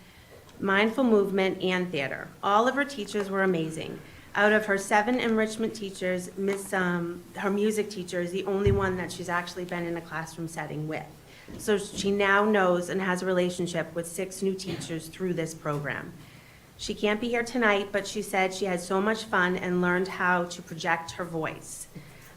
Mindful Movement, and theater. All of her teachers were amazing. Out of her 7 enrichment teachers, her music teacher is the only one that she's actually been in a classroom setting with. So she now knows and has a relationship with 6 new teachers through this program. She can't be here tonight, but she said she had so much fun and learned how to project her voice.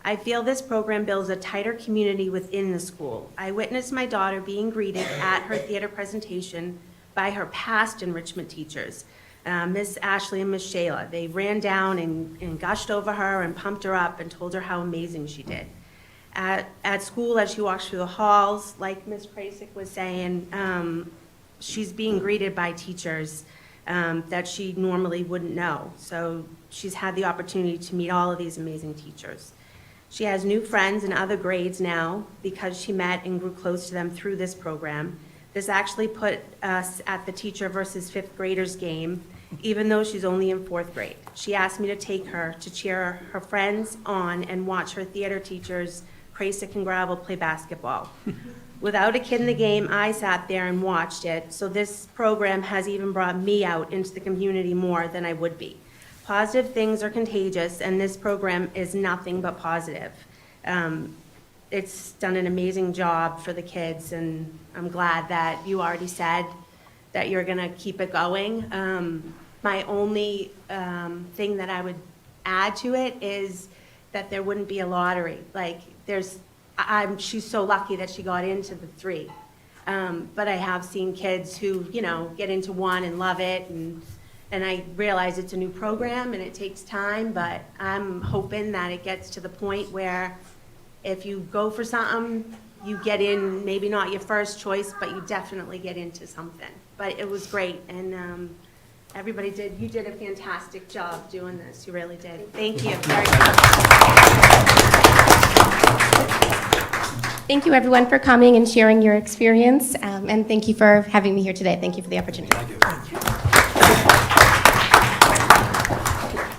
I feel this program builds a tighter community within the school. I witnessed my daughter being greeted at her theater presentation by her past enrichment teachers, Miss Ashley and Miss Shayla. They ran down and gushed over her and pumped her up and told her how amazing she did. At school, as she walks through the halls, like Miss Krasik was saying, she's being greeted by teachers that she normally wouldn't know. So she's had the opportunity to meet all of these amazing teachers. She has new friends in other grades now because she met and grew close to them through this program. This actually put us at the teacher versus 5th graders game, even though she's only in 4th grade. She asked me to take her to cheer her friends on and watch her theater teachers, Krasik and Gravel, play basketball. Without a kid in the game, I sat there and watched it, so this program has even brought me out into the community more than I would be. Positive things are contagious, and this program is nothing but positive. It's done an amazing job for the kids, and I'm glad that you already said that you're gonna keep it going. My only thing that I would add to it is that there wouldn't be a lottery. Like, she's so lucky that she got into the 3. But I have seen kids who, get into one and love it, and I realize it's a new program and it takes time, but I'm hoping that it gets to the point where if you go for something, you get in, maybe not your first choice, but you definitely get into something. But it was great, and you did a fantastic job doing this, you really did. Thank you very much. Thank you, everyone, for coming and sharing your experience, and thank you for having me here today. Thank you for the opportunity. Thank you.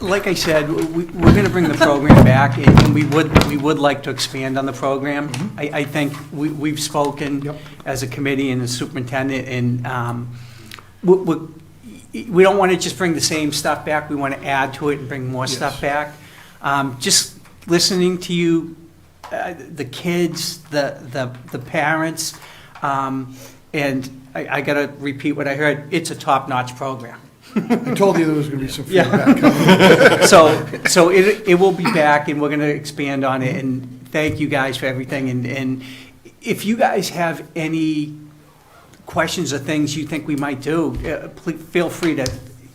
Like I said, we're going to bring the program back, and we would like to expand on the program. I think we've spoken as a committee and the superintendent, and we don't want to just bring the same stuff back. We want to add to it and bring more stuff back. Just listening to you, the kids, the parents, and I got to repeat what I heard. It's a top-notch program. I told you there was going to be some feedback coming. So it will be back, and we're going to expand on it. And thank you guys for everything. And if you guys have any questions or things you think we might do, please feel free to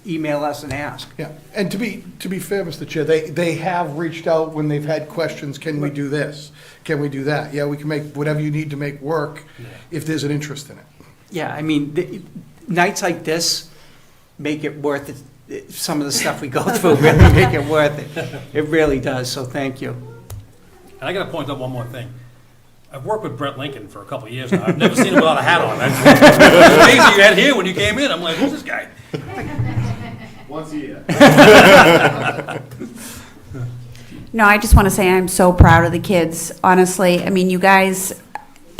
email us and ask. Yeah, and to be fair, Mr. Chair, they have reached out when they've had questions. Can we do this? Can we do that? Yeah, we can make whatever you need to make work if there's an interest in it. Yeah, I mean, nights like this make it worth it. Some of the stuff we go through really make it worth it. It really does, so thank you. And I got to point out one more thing. I've worked with Brett Lincoln for a couple of years now. I've never seen him without a hat on. It's amazing you had here when you came in. I'm like, who's this guy? Once a year. No, I just want to say I'm so proud of the kids, honestly. I mean, you guys,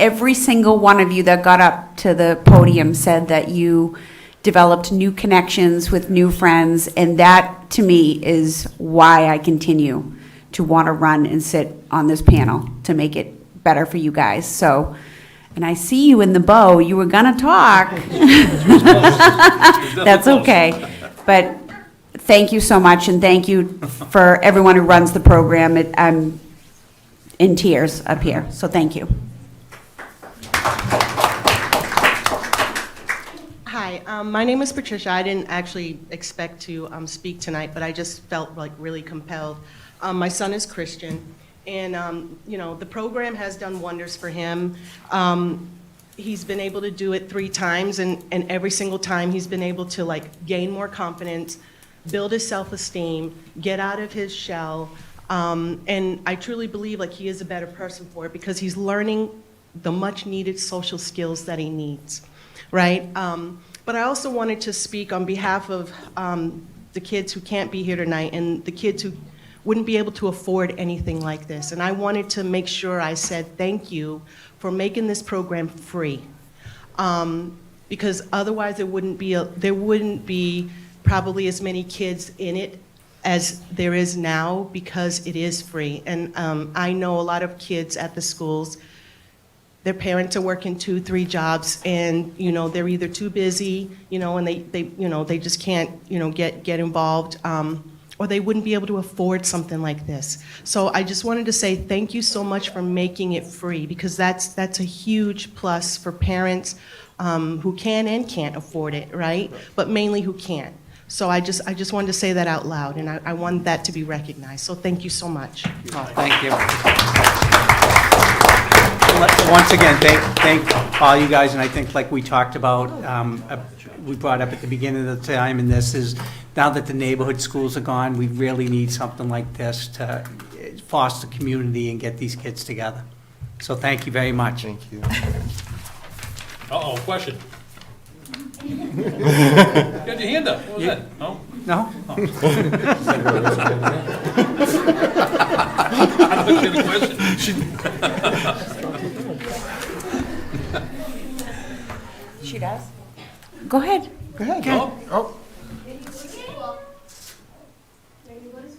every single one of you that got up to the podium said that you developed new connections with new friends, and that, to me, is why I continue to want to run and sit on this panel, to make it better for you guys, so. And I see you in the bow, you were gonna talk. That's okay. But thank you so much, and thank you for everyone who runs the program. I'm in tears up here, so thank you. Hi, my name is Patricia. I didn't actually expect to speak tonight, but I just felt like really compelled. My son is Christian, and you know, the program has done wonders for him. He's been able to do it 3 times, and every single time he's been able to like gain more confidence, build his self-esteem, get out of his shell, and I truly believe like he is a better person for it because he's learning the much needed social skills that he needs, right? But I also wanted to speak on behalf of the kids who can't be here tonight and the kids who wouldn't be able to afford anything like this. And I wanted to make sure I said thank you for making this program free. Because otherwise there wouldn't be probably as many kids in it as there is now because it is free. And I know a lot of kids at the schools, their parents are working 2, 3 jobs, and you know they're either too busy, you know, and they just can't, you know, get involved, or they wouldn't be able to afford something like this. So I just wanted to say thank you so much for making it free, because that's a huge plus for parents who can and can't afford it, right? But mainly who can't. So I just wanted to say that out loud, and I wanted that to be recognized. So thank you so much. Oh, thank you. Once again, thank all you guys, and I think like we talked about, we brought up at the beginning of the time, and this is, now that the neighborhood schools are gone, we really need something like this to foster community and get these kids together. So thank you very much. Thank you. Uh-oh, question. You got your hand up. What was that? No? No? Oh. I don't get a question. She does? Go ahead. Go ahead. Oh.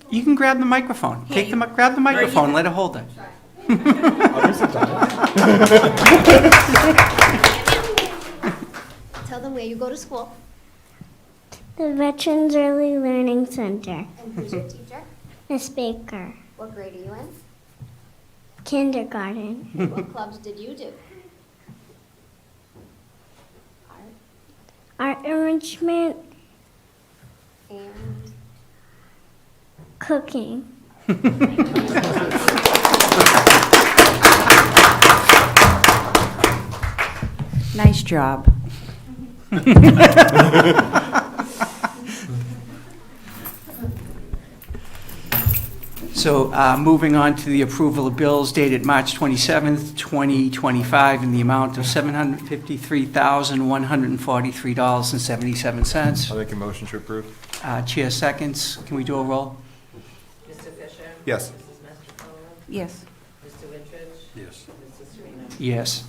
You can grab the microphone. Grab the microphone, let her hold it. Tell them where you go to school. The Veterans Early Learning Center. And who's your teacher? Miss Baker. What grade are you in? Kindergarten. What clubs did you do? Art enrichment. And Cooking. Nice job. So moving on to the approval of bills dated March 27th, 2025, in the amount of $753,143.77. I'll make a motion to approve. Chair seconds. Can we do a roll? Mr. Fisher? Yes. Mrs. Mastrocola? Yes. Mr. Wintridge? Yes. Mr. Serena? Yes.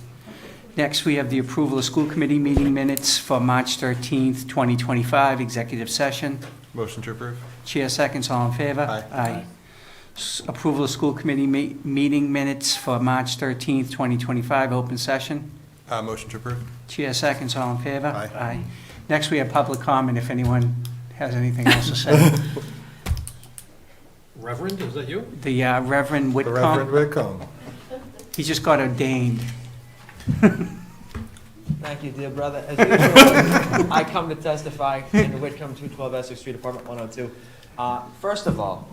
Next, we have the approval of school committee meeting minutes for March 13th, 2025, executive session. Motion to approve. Chair seconds, all in favor? Aye. Approval of school committee meeting minutes for March 13th, 2025, open session. Motion to approve. Chair seconds, all in favor? Aye. Next, we have public comment, if anyone has anything else to say. Reverend, is that you? The Reverend The Whitcomb. Reverend Whitcomb. He just got ordained. Thank you, dear brother. As usual, I come to testify in the Whitcomb 212 Essex Street, Apartment 102. First of all,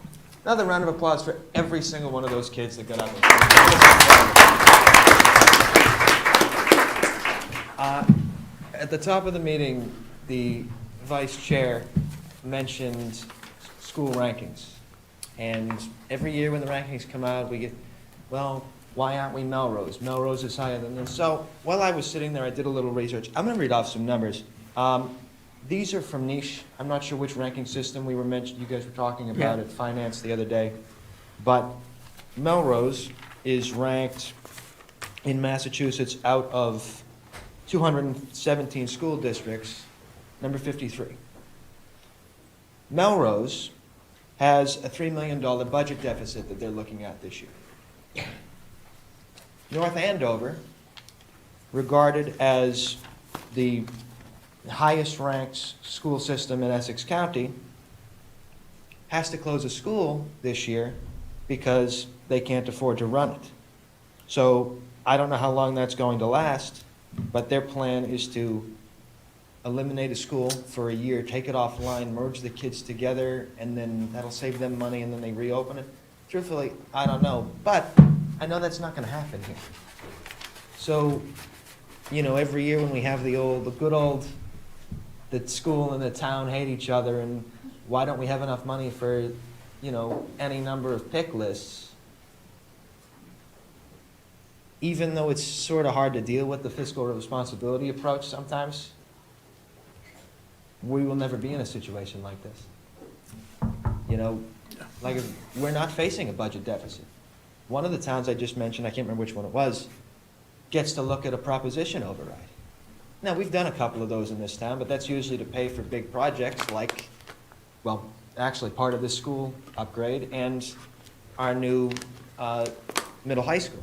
another round of applause for every single one of those kids that got out there. At the top of the meeting, the vice chair mentioned school rankings. And every year when the rankings come out, we get, well, why aren't we Melrose? Melrose is higher than this. So while I was sitting there, I did a little research. I'm going to read off some numbers. These are from Niche. I'm not sure which ranking system we were mentioned. You guys were talking about at finance the other day. But Melrose is ranked in Massachusetts out of 217 school districts, number 53. Melrose has a $3 million budget deficit that they're looking at this year. North Andover, regarded as the highest-ranked school system in Essex County, has to close a school this year because they can't afford to run it. So I don't know how long that's going to last, but their plan is to eliminate a school for a year, take it offline, merge the kids together, and then that'll save them money, and then they reopen it. Truthfully, I don't know, but I know that's not gonna happen here. So, you know, every year when we have the school and the town hate each other, and why don't we have enough money for, you know, any number of pick lists? Even though it's sort of hard to deal with the fiscal responsibility approach sometimes, we will never be in a situation like this. You know, like, we're not facing a budget deficit. One of the towns I just mentioned, I can't remember which one it was, gets to look at a proposition override. Now, we've done a couple of those in this town, but that's usually to pay for big projects like, well, actually part of this school upgrade and our new middle high school.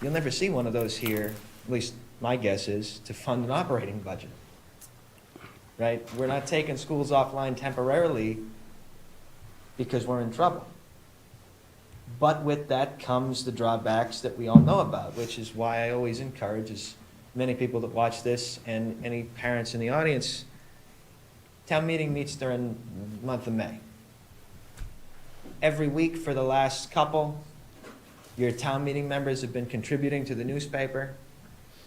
You'll never see one of those here, at least my guess is, to fund an operating budget. Right? We're not taking schools offline temporarily because we're in trouble. But with that comes the drawbacks that we all know about, which is why I always encourage as many people that watch this and any parents in the audience, town meeting meets during the month of May. Every week for the last couple, your town meeting members have been contributing to the newspaper,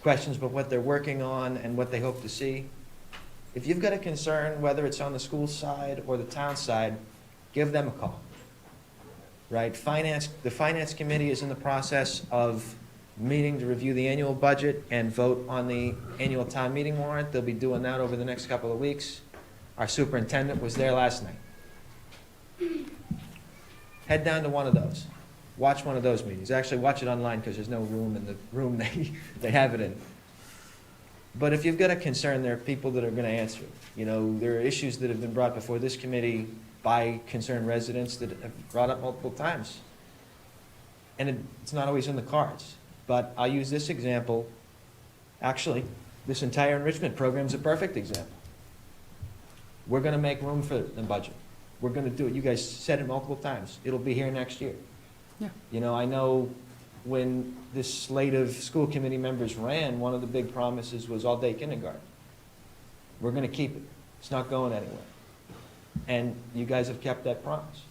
questions about what they're working on and what they hope to see. If you've got a concern, whether it's on the school side or the town side, give them a call. Right? The finance committee is in the process of meeting to review the annual budget and vote on the annual town meeting warrant. They'll be doing that over the next couple of weeks. Our superintendent was there last night. Head down to one of those. Watch one of those meetings. Actually, watch it online because there's no room in the room they have it in. But if you've got a concern, there are people that are going to answer it. You know, there are issues that have been brought before this committee by concerned residents that have brought up multiple times. And it's not always in the cards. But I'll use this example. Actually, this entire enrichment program is a perfect example. We're going to make room for it in the budget. We're going to do it. You guys said it multiple times. It'll be here next year. Yeah. You know, I know when this slate of school committee members ran, one of the big promises was all-day kindergarten. We're going to keep it. It's not going anywhere. And you guys have kept that promise,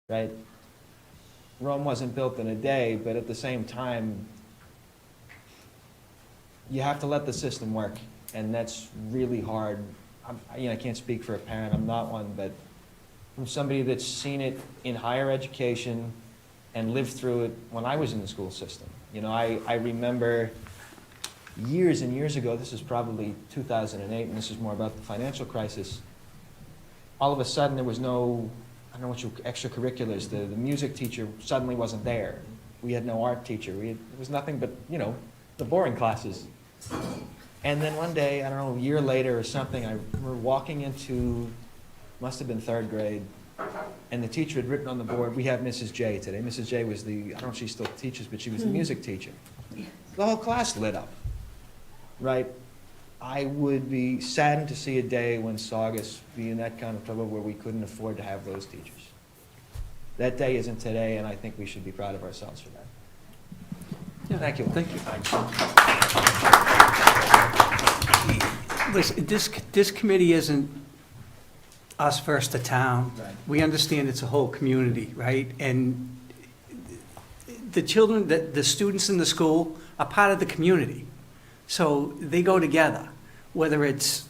right? Rome wasn't built in a day, but at the same time, you have to let the system work, and that's really hard. I can't speak for a parent, I'm not one, but from somebody that's seen it in higher education and lived through it when I was in the school system. You know, I remember years and years ago, this is probably 2008, and this is more about the financial crisis, all of a sudden there was no, I don't know what extracurriculars, the music teacher suddenly wasn't there. We had no art teacher. It was nothing but, you know, the boring classes. And then one day, I don't know, a year later or something, I remember walking into, must have been 3rd grade, and the teacher had written on the board, "We have Mrs. J today." Mrs. J was I don't know if she still teaches, but she was the music teacher. The whole class lit up, right? I would be saddened to see a day when Saugus be in that kind of trouble where we couldn't afford to have those teachers. That day isn't today, and I think we should be proud of ourselves for that. Yeah. Thank you. Thank you. Listen, this committee isn't us versus the town. Right. We understand it's a whole community, right? And the children, the students in the school are part of the community. So they go together, whether it's,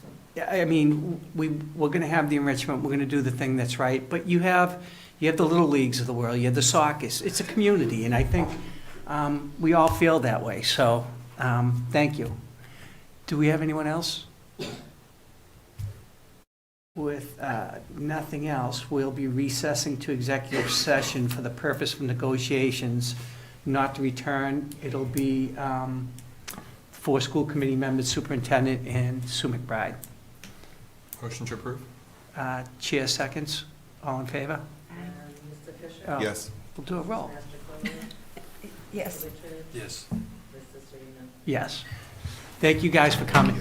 I mean, we're going to have the enrichment, we're going to do the thing that's right, but you have the little leagues of the world, you have the Saugus, it's a community, and I think we all feel that way, so thank you. Do we have anyone else? With nothing else, we'll be recessing to executive session for the purpose of negotiations, not to return. It'll be for school committee members, superintendent, and Sue McBride. Motion to approve? Chair seconds. All in favor? Mr. Fisher? Oh, Yes. We'll do a roll. Master Clover? Yes. Yes. Yes. Thank you guys for coming.